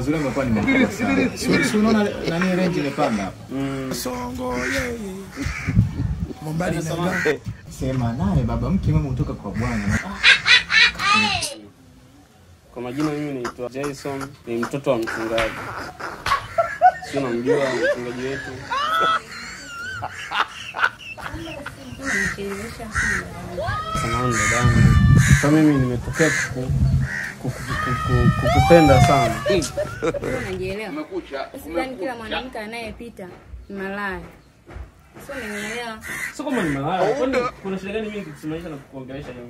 mazuri yamekuwa ni makubwa sana. Si unaona nani range imepanda hapa? Songo yeye. Mbali na sema naye baba mke mama kutoka kwa bwana. Kwa majina mimi naitwa Jason, ni mtoto wa mchungaji. Sio namjua mchungaji wetu. Samahani dadangu. Kwa mimi nimetokea kukupenda sana. Unajielewa? Sidhani kila mwanamke anayepita ni malaya. Sio unanielewa? Sio kama ni malaya. Kwani kuna shida gani mimi kukusimamisha na kukuongelesha hivi?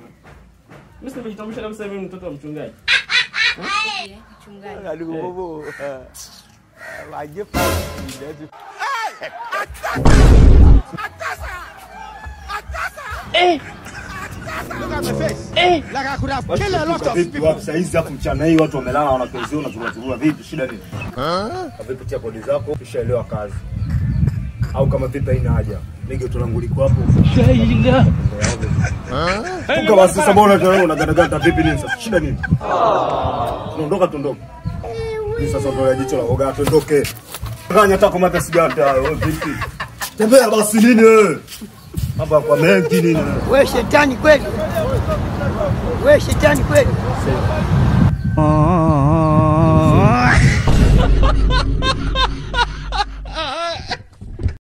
Mimi simejitambulisha kabisa mimi mtoto wa mchungaji. Mchungaji. Aduh bobo. Wajib. Saizi hapo mchana hii watu wamelala wanapenzi unazurura vipi shida nini? Vipitia kodi zako kisha elewa kazi. Au kama vipi haina haja. Nige tulanguliko hapo. Shida. Kama sasa mbona unagandaganda vipi nini sasa? Shida nini? Tunaondoka tundoke. Ni sasa ndio jicho la oga tuondoke. Fanya tako mata sigata vipi? Tembea basi nini wewe? Hapa kwa mengi nini? Wewe shetani kweli. Wewe shetani kweli.